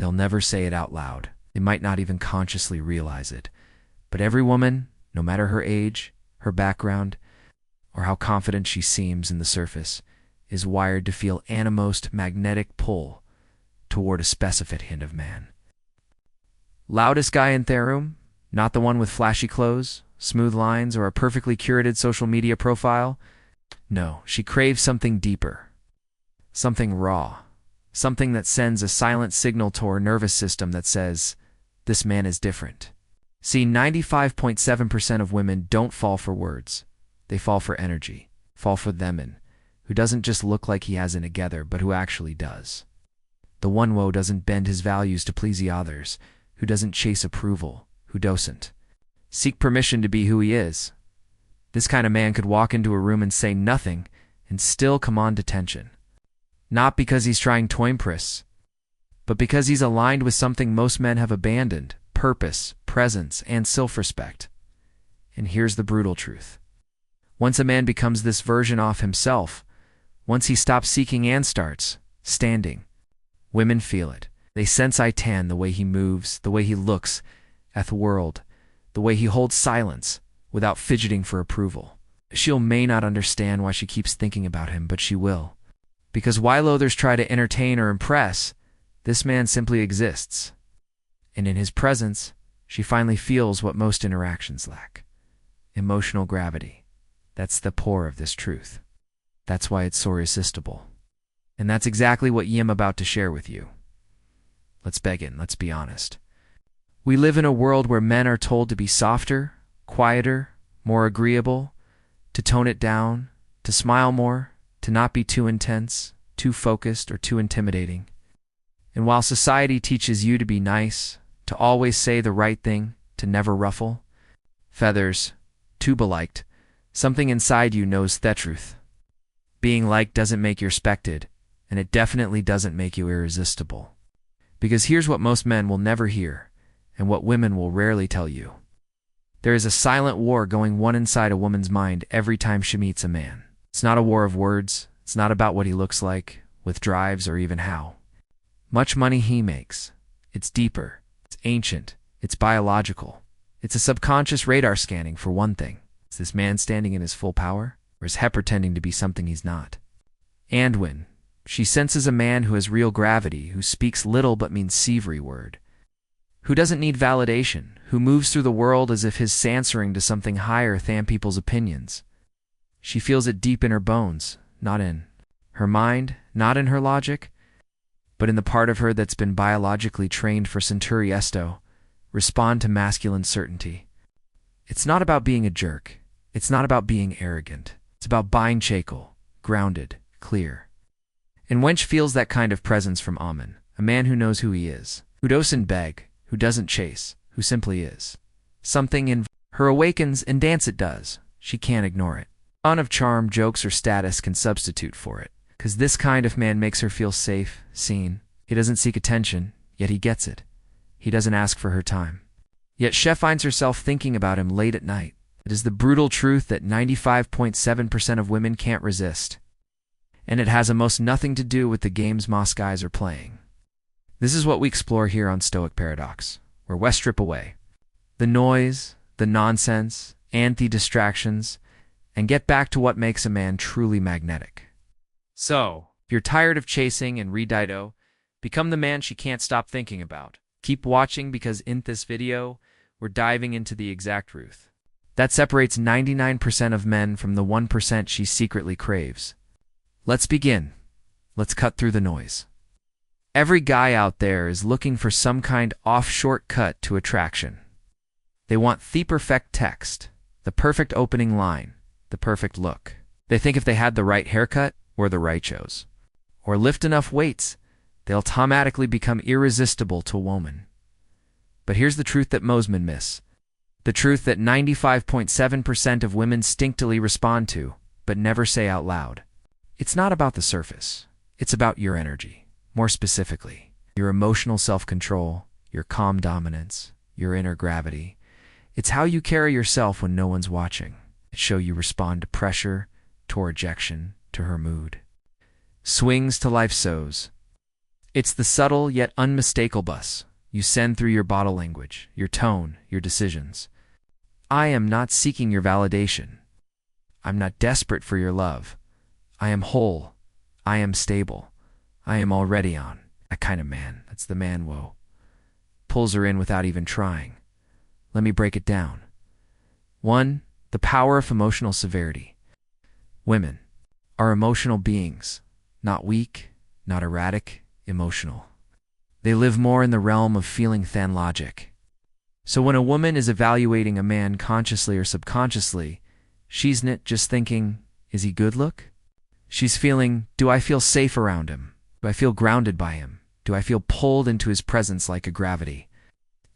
They'll never say it out loud. They might not even consciously realize it. But every woman, no matter her age, her background, or how confident she seems in the surface, is wired to feel animalmost magnetic pull toward a specific hint of man. Loudest guy in the room, not the one with flashy clothes, smooth lines, or a perfectly curated social media profile. No, she craves something deeper, something raw, something that sends a silent signal to her nervous system that says, this man is different. See, 95.7% of women don't fall for words. They fall for energy, fall for the man, who doesn't just look like he has it together, but who actually does. The one who doesn't bend his values to please the others, who doesn't chase approval, who doesn't seek permission to be who he is. This kind of man could walk into a room and say nothing and still command attention. Not because he's trying to impress, but because he's aligned with something most men have abandoned: purpose, presence, and self-respect. And here's the brutal truth. Once a man becomes this version of himself, once he stops seeking and starts standing, women feel it. They sense the way he moves, the way he looks at the world, the way he holds silence without fidgeting for approval. She may not understand why she keeps thinking about him, but she will. Because while others try to entertain or impress, this man simply exists. And in his presence, she finally feels what most interactions lack: emotional gravity. That's the core of this truth. That's why it's so irresistible. And that's exactly what I'm about to share with you. Let's begin. Let's be honest. We live in a world where men are told to be softer, quieter, more agreeable, to tone it down, to smile more, to not be too intense, too focused, or too intimidating. And while society teaches you to be nice, to always say the right thing, to never ruffle feathers, to be liked, something inside you knows the truth. Being liked doesn't make you respected, and it definitely doesn't make you irresistible. Because here's what most men will never hear, and what women will rarely tell you. There is a silent war going on inside a woman's mind every time she meets a man. It's not a war of words. It's not about what he looks like, with drives, or even how much money he makes. It's deeper. It's ancient. It's biological. It's a subconscious radar scanning for one thing. Is this man standing in his full power, or is he pretending to be something he's not? And when she senses a man who has real gravity, who speaks little but means every word, who doesn't need validation, who moves through the world as if he's answering to something higher than people's opinions, she feels it deep in her bones, not in her mind, not in her logic, but in the part of her that's been biologically trained for centuriesto, respond to masculine certainty. It's not about being a jerk. It's not about being arrogant. It's about being chacal, grounded, clear. And when she feels that kind of presence from Amen, a man who knows who he is, who doesn't beg, who doesn't chase, who simply is, something in her awakens, and dance it does. She can't ignore it. None of charm, jokes, or status can substitute for it. Because this kind of man makes her feel safe, seen. He doesn't seek attention, yet he gets it. He doesn't ask for her time. Yet she finds herself thinking about him late at night. It is the brutal truth that 95.7% of women can't resist. And it has almost nothing to do with the games most guys are playing. This is what we explore here on Stoic Paradox, where we strip away the noise, the nonsense, and the distractions, and get back to what makes a man truly magnetic. So, if you're tired of chasing and redido, become the man she can't stop thinking about. Keep watching, because in this video, we're diving into the exact truth that separates 99% of men from the 1% she secretly craves. Let's begin. Let's cut through the noise. Every guy out there is looking for some kind of shortcut to attraction. They want the perfect text, the perfect opening line, the perfect look. They think if they had the right haircut, or the right shows, or lift enough weights, they'll automatically become irresistible to a woman. But here's the truth that most men miss. The truth that 95.7% of women instinctively respond to, but never say out loud. It's not about the surface. It's about your energy. More specifically, your emotional self-control, your calm dominance, your inner gravity. It's how you carry yourself when no one's watching. It's how you respond to pressure, to rejection, to her mood. Swings to life sows. It's the subtle yet unmistakable bus you send through your body language, your tone, your decisions. I am not seeking your validation. I'm not desperate for your love. I am whole. I am stable. I am already on. That kind of man. That's the man, whoa. Pulls her in without even trying. Let me break it down. 1. The power of emotional severity. Women are emotional beings, not weak, not erratic, emotional. They live more in the realm of feeling than logic. So when a woman is evaluating a man consciously or subconsciously, she's not just thinking, is he good look? She's feeling, do I feel safe around him? Do I feel grounded by him? Do I feel pulled into his presence like a gravity?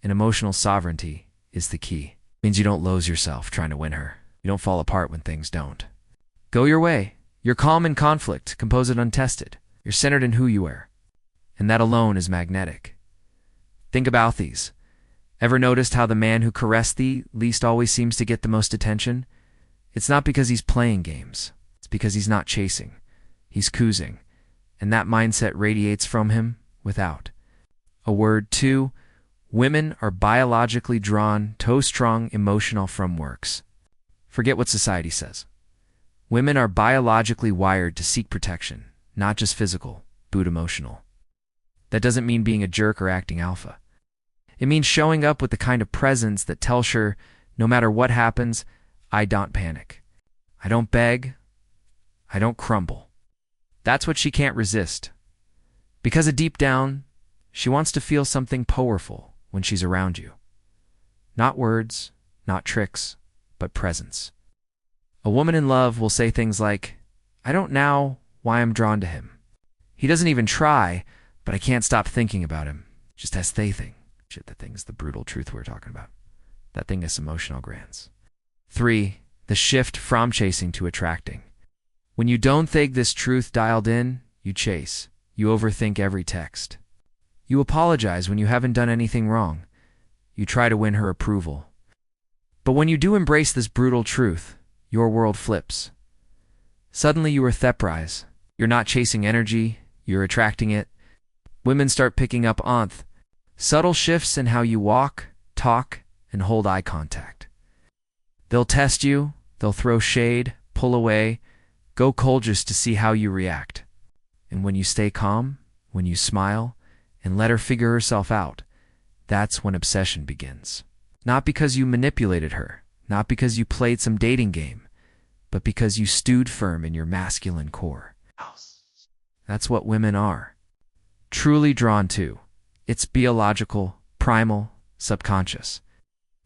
And emotional sovereignty is the key. It means you don't lose yourself trying to win her. You don't fall apart when things don't. Go your way. You're calm in conflict, composed and untested. You're centered in who you are. And that alone is magnetic. Think about these. Ever noticed how the man who caressed thee least always seems to get the most attention? It's not because he's playing games. It's because he's not chasing. He's cruising. And that mindset radiates from him without a word. 2. Women are biologically drawn to strong emotional frameworks. Forget what society says. Women are biologically wired to seek protection, not just physical, but emotional. That doesn't mean being a jerk or acting alpha. It means showing up with the kind of presence that tells her, no matter what happens, I don't panic. I don't beg. I don't crumble. That's what she can't resist. Because deep down, she wants to feel something powerful when she's around you. Not words, not tricks, but presence. A woman in love will say things like, I don't know why I'm drawn to him. He doesn't even try, but I can't stop thinking about him. Just as they think. Shit, that thing's the brutal truth we're talking about. That thing is emotional grants. 3. The shift from chasing to attracting. When you don't think this truth dialed in, you chase. You overthink every text. You apologize when you haven't done anything wrong. You try to win her approval. But when you do embrace this brutal truth, your world flips. Suddenly you are theprise. You're not chasing energy, you're attracting it. Women start picking up on subtle shifts in how you walk, talk, and hold eye contact. They'll test you, they'll throw shade, pull away, go cold just to see how you react. And when you stay calm, when you smile, and let her figure herself out, that's when obsession begins. Not because you manipulated her, not because you played some dating game, but because you stood firm in your masculine core. That's what women are. Truly drawn to. It's biological, primal, subconscious.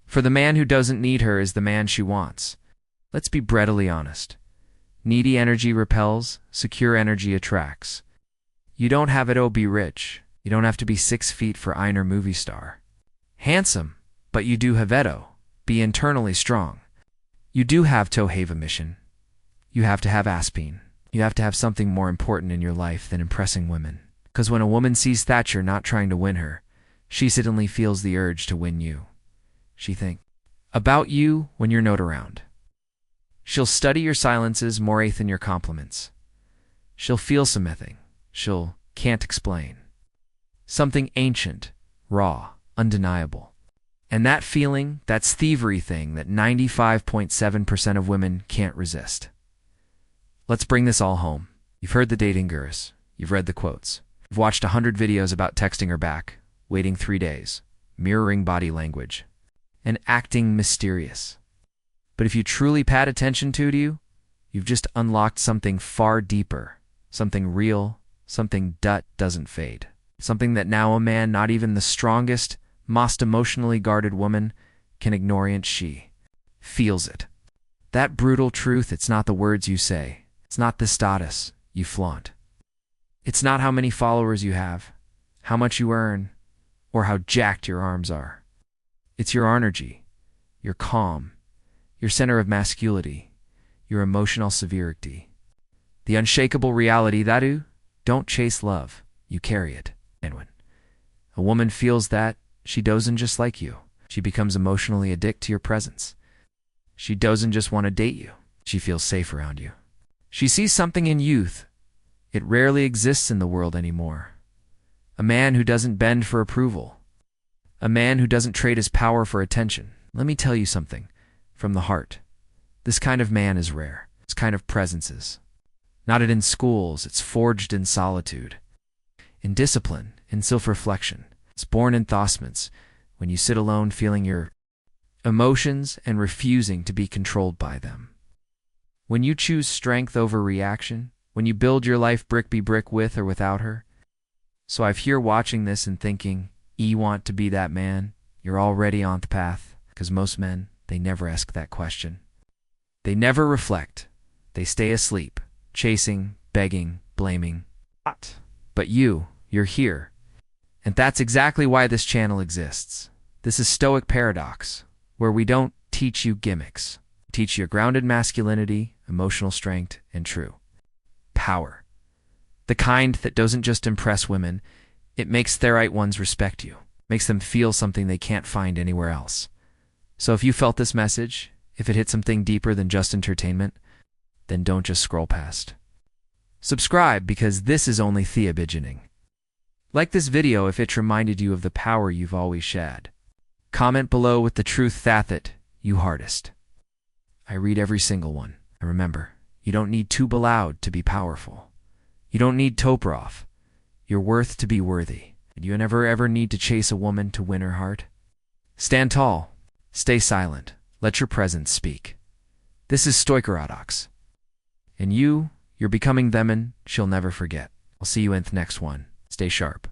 For the man who doesn't need her is the man she wants. Let's be brutally honest. Needy energy repels, secure energy attracts. You don't have it, be rich. You don't have to be 6 feet for Einer movie star. Handsome, but you do have it, be internally strong. You do have to have a mission. You have to have Aspine. You have to have something more important in your life than impressing women. Because when a woman sees that you're not trying to win her, she suddenly feels the urge to win you. She thinks about you when you're not around. She'll study your silences more than your compliments. She'll feel something. She'll can't explain. Something ancient, raw, undeniable. And that feeling, that's thievery thing that 95.7% of women can't resist. Let's bring this all home. You've heard the dating gurus. You've read the quotes. You've watched 100 videos about texting her back, waiting 3 days, mirroring body language, and acting mysterious. But if you truly paid attention to you, you've just unlocked something far deeper, something real, something that doesn't fade. Something that now a man, not even the strongest, most emotionally guarded woman, can ignore, and she feels it. That brutal truth, it's not the words you say. It's not the status you flaunt. It's not how many followers you have, how much you earn, or how jacked your arms are. It's your energy, your calm, your center of masculinity, your emotional severity. The unshakable reality that you don't chase love, you carry it. And when a woman feels that, she doesn't just like you. She becomes emotionally addicted to your presence. She doesn't just want to date you. She feels safe around you. She sees something in youth. It rarely exists in the world anymore. A man who doesn't bend for approval. A man who doesn't trade his power for attention. Let me tell you something from the heart. This kind of man is rare. This kind of presence is. Not in schools, it's forged in solitude, in discipline, in self-reflection. It's born in thoughts, when you sit alone feeling your emotions and refusing to be controlled by them. When you choose strength over reaction, when you build your life brick by brick with or without her. So I've here watching this and thinking, you want to be that man? You're already on the path, because most men, they never ask that question. They never reflect. They stay asleep, chasing, begging, blaming. But you're here. And that's exactly why this channel exists. This is Stoic Paradox, where we don't teach you gimmicks. We teach you grounded masculinity, emotional strength, and true power. The kind that doesn't just impress women, it makes the right ones respect you, makes them feel something they can't find anywhere else. So if you felt this message, if it hit something deeper than just entertainment, then don't just scroll past. Subscribe, because this is only the beginning. Like this video if it reminded you of the power you've always shared. Comment below with the truth that you hardest. I read every single one. And remember, you don't need to be loud to be powerful. You don't need Toproff. You're worth to be worthy. And you never ever need to chase a woman to win her heart. Stand tall. Stay silent. Let your presence speak. This is Stoic Paradox. And you're becoming them, and she'll never forget. I'll see you in the next one. Stay sharp.